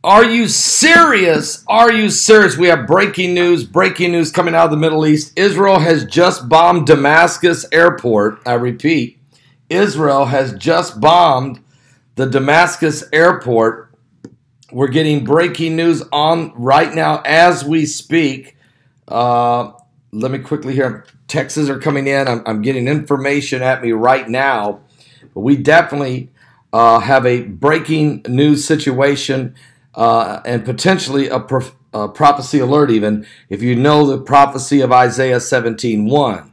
Are you serious? Are you serious? We have breaking news coming out of the Middle East. Israel has just bombed Damascus airport. I repeat, Israel has just bombed the Damascus airport. We're getting breaking news on right now as we speak. Let me quickly hear. Texts are coming in. I'm getting information at me right now. But we definitely have a breaking news situation. And potentially a prophecy alert even, if you know the prophecy of Isaiah 17:1,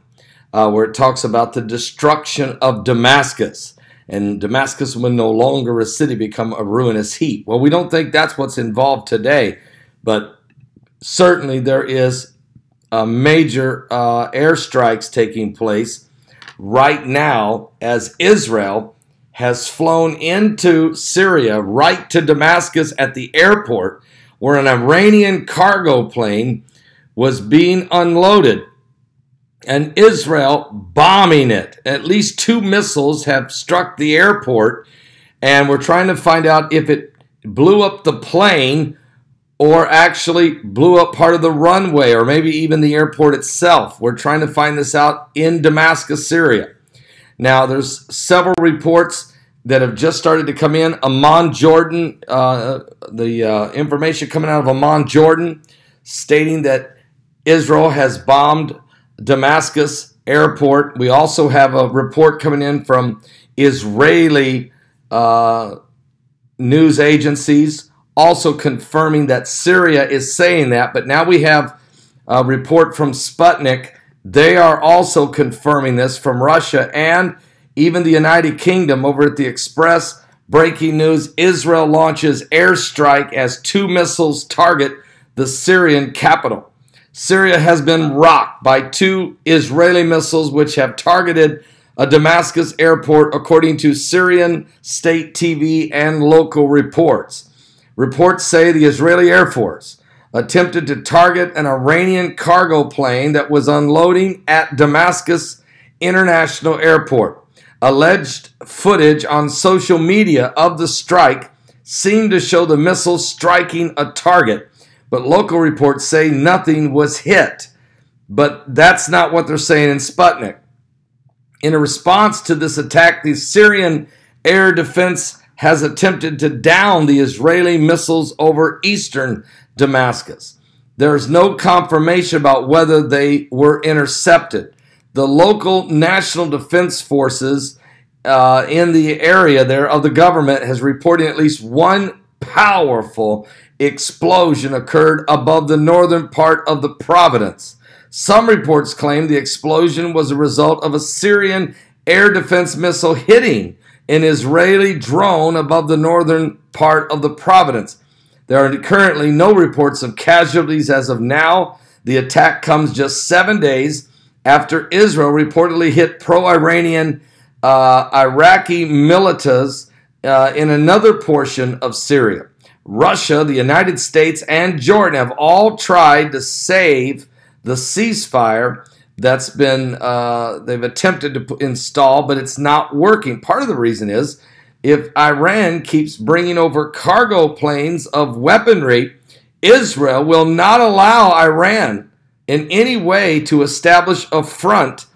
where it talks about the destruction of Damascus. And Damascus will no longer a city, become a ruinous heap. Well, we don't think that's what's involved today, but certainly there is major airstrikes taking place right now as Israel has flown into Syria, right to Damascus at the airport, where an Iranian cargo plane was being unloaded, and Israel bombing it. At least 2 missiles have struck the airport, and we're trying to find out if it blew up the plane or actually blew up part of the runway, or maybe even the airport itself. We're trying to find this out in Damascus, Syria. Now, there's several reports that have just started to come in. Amman, Jordan, the information coming out of Amman, Jordan, stating that Israel has bombed Damascus airport. We also have a report coming in from Israeli news agencies, also confirming that Syria is saying that. But now we have a report from Sputnik. They are also confirming this from Russia and even the United Kingdom. Over at the Express, breaking news: Israel launches airstrike as 2 missiles target the Syrian capital. Syria has been rocked by 2 Israeli missiles which have targeted a Damascus airport, according to Syrian state TV and local reports. Reports say the Israeli Air Force attempted to target an Iranian cargo plane that was unloading at Damascus International Airport. Alleged footage on social media of the strike seemed to show the missile striking a target, but local reports say nothing was hit. But that's not what they're saying in Sputnik. In a response to this attack, the Syrian air defense has attempted to down the Israeli missiles over eastern Damascus. There is no confirmation about whether they were intercepted. The local National Defense Forces in the area there of the government has reported at least 1 powerful explosion occurred above the northern part of the province. Some reports claim the explosion was a result of a Syrian air defense missile hitting an Israeli drone above the northern part of the province. There are currently no reports of casualties as of now. The attack comes just 7 days after Israel reportedly hit pro-Iranian Iraqi militias in another portion of Syria. Russia, the United States, and Jordan have all tried to save the ceasefire that's been they've attempted to install, but it's not working. Part of the reason is if Iran keeps bringing over cargo planes of weaponry, Israel will not allow Iran in any way to establish a front.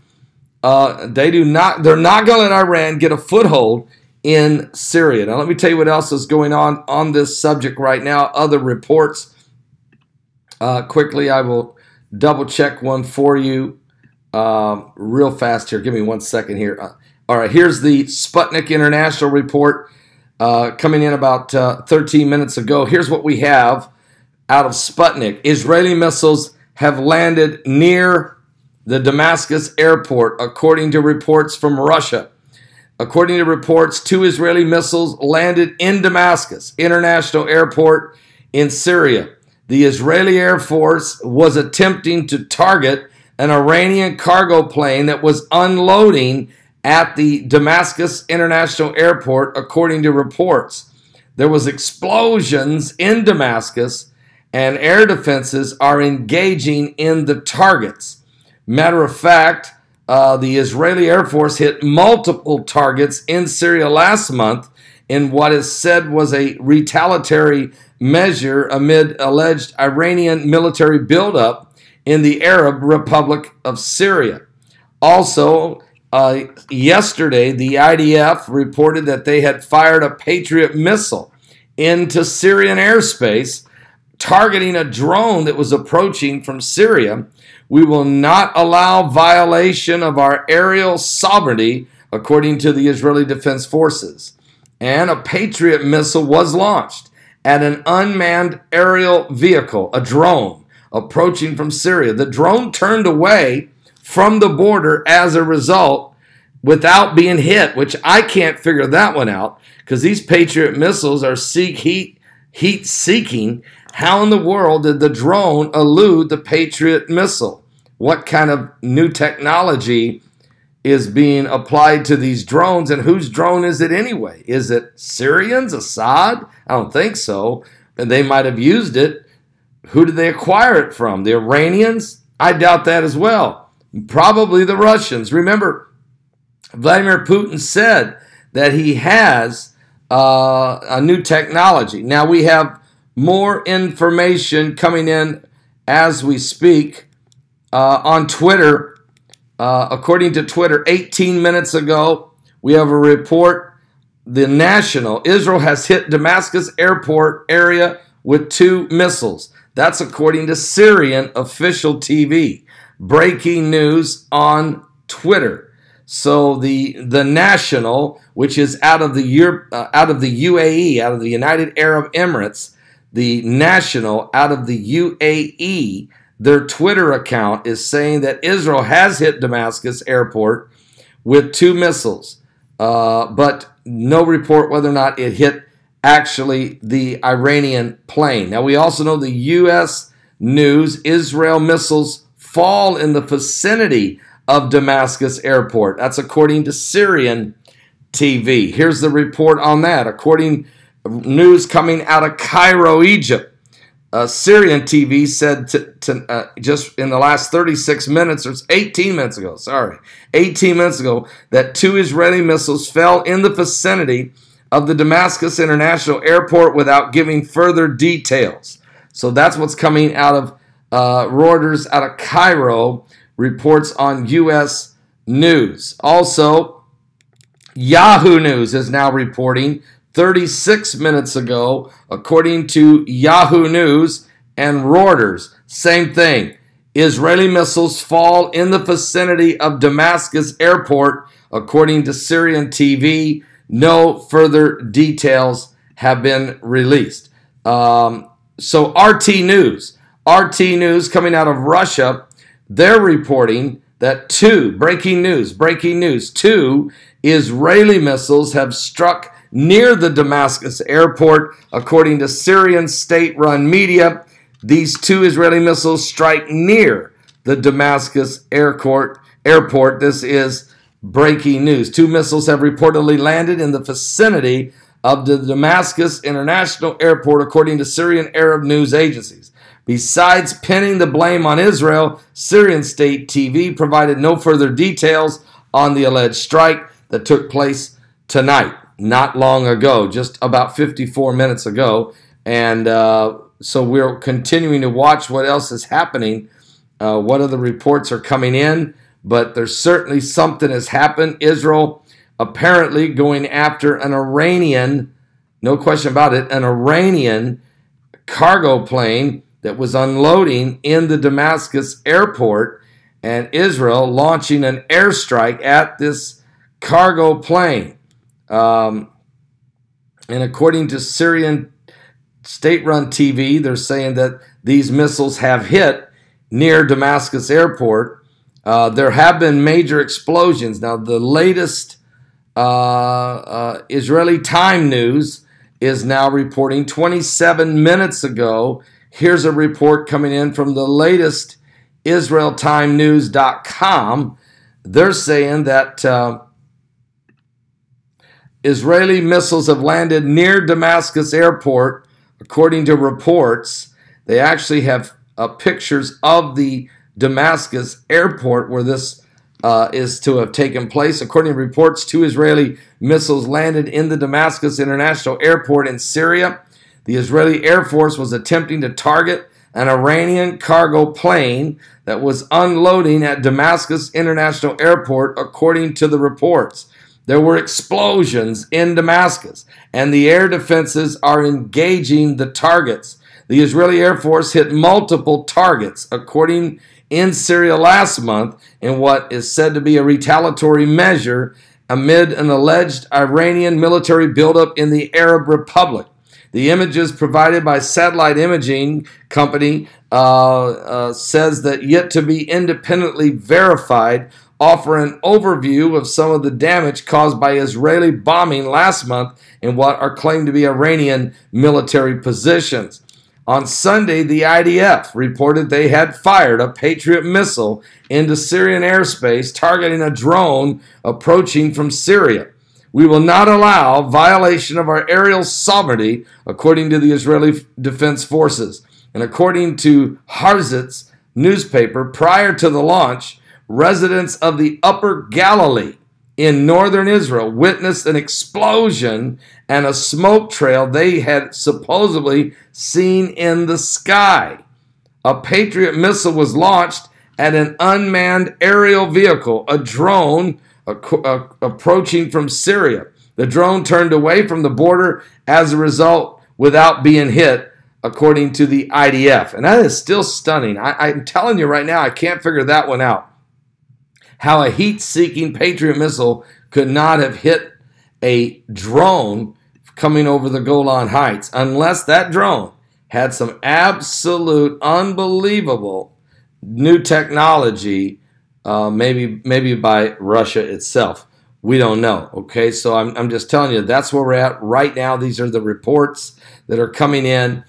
They're not going to let Iran get a foothold in Syria. Now, let me tell you what else is going on this subject right now. Other reports. Quickly, I will double check one for you real fast here. Give me 1 second here. All right, here's the Sputnik International report coming in about 13 minutes ago. Here's what we have out of Sputnik. Israeli missiles have landed near the Damascus airport, according to reports from Russia. According to reports, 2 Israeli missiles landed in Damascus International Airport in Syria. The Israeli Air Force was attempting to target an Iranian cargo plane that was unloading at the Damascus International Airport, according to reports. There was explosions in Damascus, and air defenses are engaging in the targets. Matter of fact, the Israeli Air Force hit multiple targets in Syria last month, in what is said was a retaliatory measure amid alleged Iranian military buildup in the Arab Republic of Syria. Also, yesterday, the IDF reported that they had fired a Patriot missile into Syrian airspace, targeting a drone that was approaching from Syria. We will not allow violation of our aerial sovereignty, according to the Israeli Defense Forces. And a Patriot missile was launched at an unmanned aerial vehicle, a drone, approaching from Syria. The drone turned away from the border as a result without being hit, which I can't figure that one out, because these Patriot missiles are heat-seeking. How in the world did the drone elude the Patriot missile? What kind of new technology is being applied to these drones, and whose drone is it anyway? Is it Syrians, Assad? I don't think so. And they might have used it. Who did they acquire it from? The Iranians? I doubt that as well. Probably the Russians. Remember, Vladimir Putin said that he has a new technology. Now we have more information coming in as we speak on Twitter. According to Twitter, 18 minutes ago, we have a report. The National, Israel has hit Damascus airport area with 2 missiles. That's according to Syrian official TV. Breaking news on Twitter. So the National, which is out of the UAE, out of the United Arab Emirates, the National out of the UAE, their Twitter account is saying that Israel has hit Damascus airport with 2 missiles, but no report whether or not it hit actually the Iranian plane. Now, we also know the U.S. news, Israel missiles fall in the vicinity of Damascus airport. That's according to Syrian TV. Here's the report on that. According news coming out of Cairo, Egypt. Syrian TV said just in the last 36 minutes, or 18 minutes ago, 18 minutes ago, that 2 Israeli missiles fell in the vicinity of the Damascus International Airport without giving further details. So that's what's coming out of Reuters out of Cairo, reports on U.S. news. Also, Yahoo News is now reporting 36 minutes ago, according to Yahoo News and Reuters. Same thing. Israeli missiles fall in the vicinity of Damascus airport, according to Syrian TV. No further details have been released. So RT News coming out of Russia, they're reporting that 2 Israeli missiles have struck near the Damascus airport, according to Syrian state-run media. These 2 Israeli missiles strike near the Damascus airport. This is breaking news. 2 missiles have reportedly landed in the vicinity of the Damascus International Airport, according to Syrian Arab news agencies. Besides pinning the blame on Israel, Syrian state TV provided no further details on the alleged strike that took place tonight. Not long ago, just about 54 minutes ago. And so we're continuing to watch what else is happening, what other reports are coming in. But there's certainly something has happened. Israel apparently going after an Iranian, no question about it, an Iranian cargo plane that was unloading in the Damascus airport, and Israel launching an airstrike at this cargo plane. And according to Syrian state-run TV, they're saying that these missiles have hit near Damascus airport. There have been major explosions. Now, the latest Israeli Time News is now reporting 27 minutes ago. Here's a report coming in from the latest IsraelTimeNews.com. They're saying that Israeli missiles have landed near Damascus airport, according to reports. They actually have pictures of the Damascus airport where this is to have taken place. According to reports, 2 Israeli missiles landed in the Damascus International Airport in Syria. The Israeli Air Force was attempting to target an Iranian cargo plane that was unloading at Damascus International Airport, according to the reports. There were explosions in Damascus, and the air defenses are engaging the targets. The Israeli Air Force hit multiple targets, according in Syria last month, in what is said to be a retaliatory measure amid an alleged Iranian military buildup in the Arab Republic. The images provided by satellite imaging company says that yet to be independently verified offer an overview of some of the damage caused by Israeli bombing last month in what are claimed to be Iranian military positions. On Sunday, the IDF reported they had fired a Patriot missile into Syrian airspace targeting a drone approaching from Syria. We will not allow violation of our aerial sovereignty, according to the Israeli Defense Forces. And according to Haaretz newspaper, prior to the launch, residents of the Upper Galilee in northern Israel witnessed an explosion and a smoke trail they had supposedly seen in the sky. A Patriot missile was launched at an unmanned aerial vehicle, a drone approaching from Syria. The drone turned away from the border as a result without being hit, according to the IDF. And that is still stunning. I'm telling you right now, I can't figure that one out. How a heat-seeking Patriot missile could not have hit a drone coming over the Golan Heights, unless that drone had some absolute unbelievable new technology, maybe by Russia itself. We don't know. Okay, so I'm just telling you, that's where we're at right now. These are the reports that are coming in.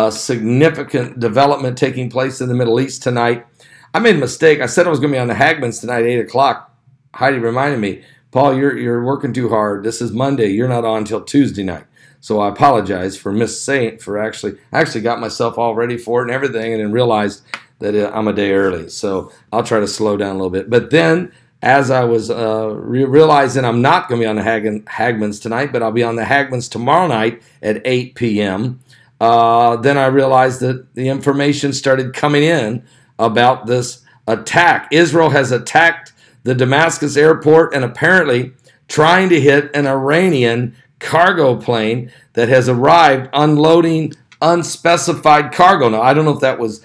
Significant development taking place in the Middle East tonight. I made a mistake. I said I was going to be on the Hagmans tonight at 8 o'clock. Heidi reminded me, Paul, you're working too hard. This is Monday. You're not on until Tuesday night. So I apologize for missaying, for I actually got myself all ready for it and everything, and then realized that I'm a day early. So I'll try to slow down a little bit. But then, as I was realizing I'm not going to be on the Hagmans tonight, but I'll be on the Hagmans tomorrow night at 8 p.m., then I realized that the information started coming in about this attack. Israel has attacked the Damascus airport and apparently trying to hit an Iranian cargo plane that has arrived unloading unspecified cargo. Now, I don't know if that was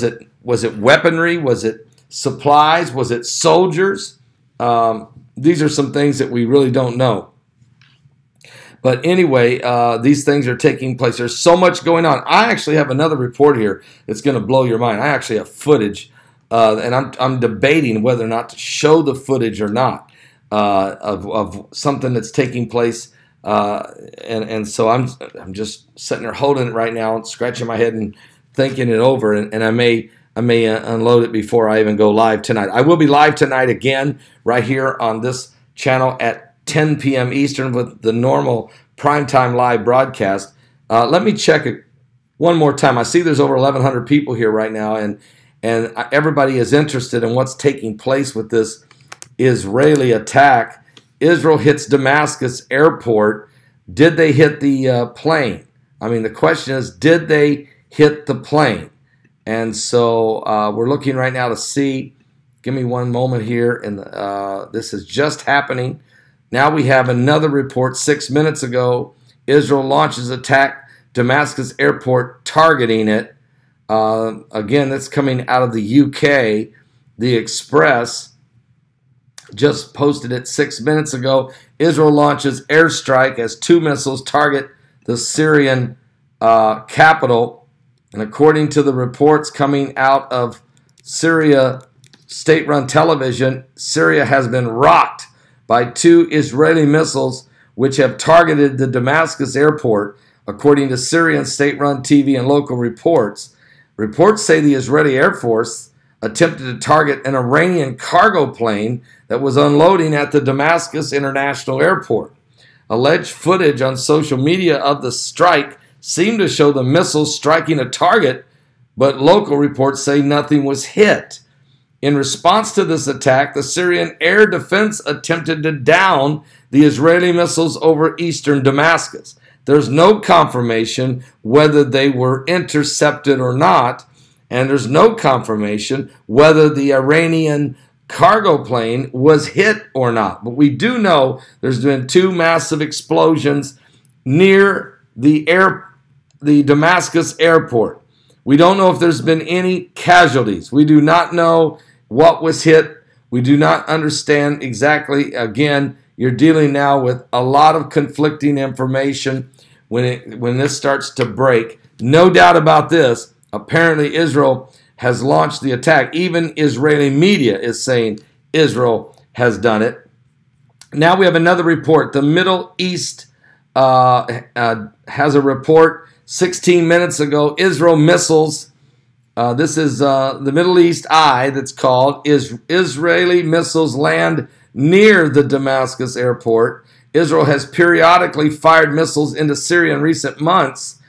it weaponry? Was it supplies? Was it soldiers? These are some things that we really don't know. But anyway, these things are taking place. There's so much going on. I actually have another report here that's going to blow your mind. I actually have footage, and I'm debating whether or not to show the footage or not of something that's taking place. And so I'm just sitting there holding it right now, and scratching my head and thinking it over. And I may unload it before I even go live tonight. I will be live tonight again right here on this channel at 10 p.m. Eastern with the normal primetime live broadcast. Let me check it one more time. I see there's over 1,100 people here right now, and everybody is interested in what's taking place with this Israeli attack. Israel hits Damascus airport. Did they hit the plane? I mean, the question is, did they hit the plane? And so we're looking right now to see. Give me one moment here, and this is just happening. Now we have another report 6 minutes ago. Israel launches attack Damascus airport, targeting it. Again, that's coming out of the UK. The Express just posted it 6 minutes ago. Israel launches airstrike as 2 missiles target the Syrian capital. And according to the reports coming out of Syria, state-run television, Syria has been rocked by 2 Israeli missiles which have targeted the Damascus airport, according to Syrian state-run TV and local reports. Reports say the Israeli Air Force attempted to target an Iranian cargo plane that was unloading at the Damascus International Airport. Alleged footage on social media of the strike seemed to show the missiles striking a target, but local reports say nothing was hit. In response to this attack, the Syrian air defense attempted to down the Israeli missiles over eastern Damascus. There's no confirmation whether they were intercepted or not, and there's no confirmation whether the Iranian cargo plane was hit or not. But we do know there's been 2 massive explosions near the Damascus airport. We don't know if there's been any casualties. We do not know what was hit. We do not understand exactly. Again, you're dealing now with a lot of conflicting information when this starts to break. No doubt about this. Apparently, Israel has launched the attack. Even Israeli media is saying Israel has done it. Now we have another report. The Middle East has a report 16 minutes ago. Israel missiles. This is the Middle East Eye that's called. Israeli missiles land near the Damascus airport. Israel has periodically fired missiles into Syria in recent months,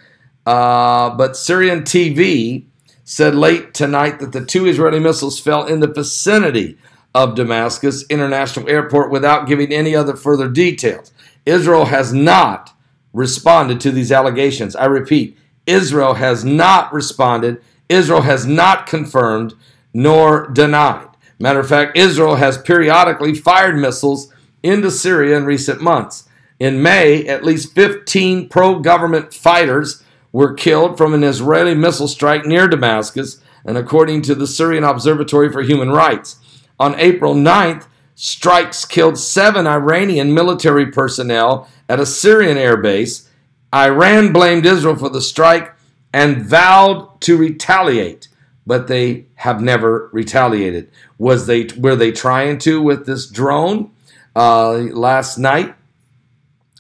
but Syrian TV said late tonight that the 2 Israeli missiles fell in the vicinity of Damascus International Airport without giving any other further details. Israel has not responded to these allegations. I repeat, Israel has not responded. Israel has not confirmed nor denied. Matter of fact, Israel has periodically fired missiles into Syria in recent months. In May, at least 15 pro-government fighters were killed from an Israeli missile strike near Damascus, and according to the Syrian Observatory for Human Rights. On April 9th, strikes killed 7 Iranian military personnel at a Syrian air base. Iran blamed Israel for the strike and vowed to retaliate, but they have never retaliated. Were they trying to with this drone last night?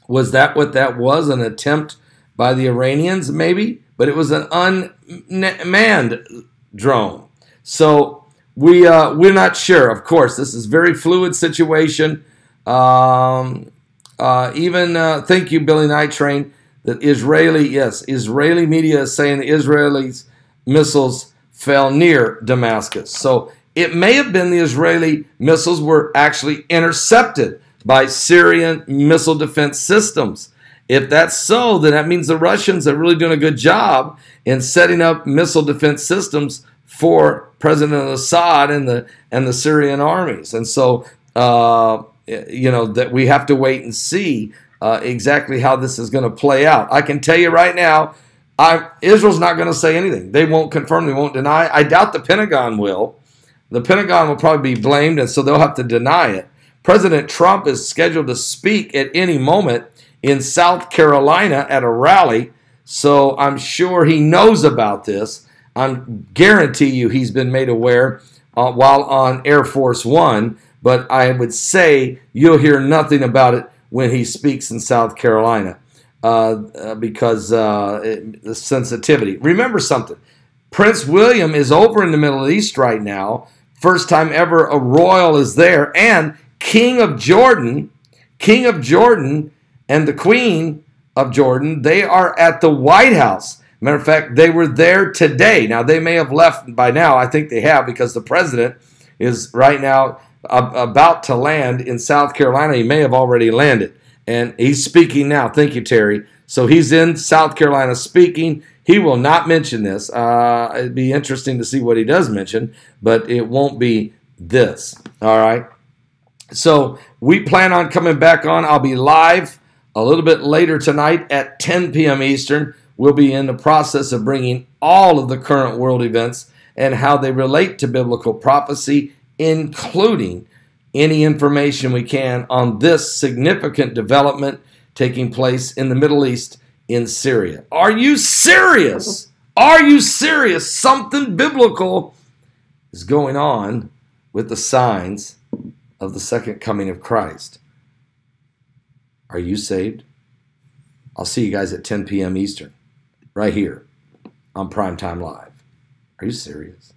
Was that what that was? An attempt by the Iranians, maybe? But it was an unmanned drone. So we're not sure. Of course, this is a very fluid situation. Thank you, Billy Night Train. That Israeli media is saying the Israelis' missiles fell near Damascus. So it may have been the Israeli missiles were actually intercepted by Syrian missile defense systems. If that's so, then that means the Russians are really doing a good job in setting up missile defense systems for President Assad and the Syrian armies. And so, that we have to wait and see exactly how this is going to play out. I can tell you right now, Israel's not going to say anything. They won't confirm, they won't deny. I doubt the Pentagon will. The Pentagon will probably be blamed, and so they'll have to deny it. President Trump is scheduled to speak at any moment in South Carolina at a rally, so I'm sure he knows about this. I guarantee you he's been made aware while on Air Force One, but I would say you'll hear nothing about it when he speaks in South Carolina because the sensitivity. Remember something. Prince William is over in the Middle East right now. First time ever a royal is there. And King of Jordan and the Queen of Jordan, they are at the White House. Matter of fact, they were there today. Now, they may have left by now. I think they have because the president is right now about to land in South Carolina. He may have already landed. And he's speaking now. Thank you, Terry. So he's in South Carolina speaking. He will not mention this. It'd be interesting to see what he does mention, but it won't be this. All right. So we plan on coming back on. I'll be live a little bit later tonight at 10 p.m. Eastern. We'll be in the process of bringing all of the current world events and how they relate to biblical prophecy, including any information we can on this significant development taking place in the Middle East in Syria. Are you serious? Are you serious? Something biblical is going on with the signs of the second coming of Christ. Are you saved? I'll see you guys at 10 p.m. Eastern, right here on Primetime Live. Are you serious?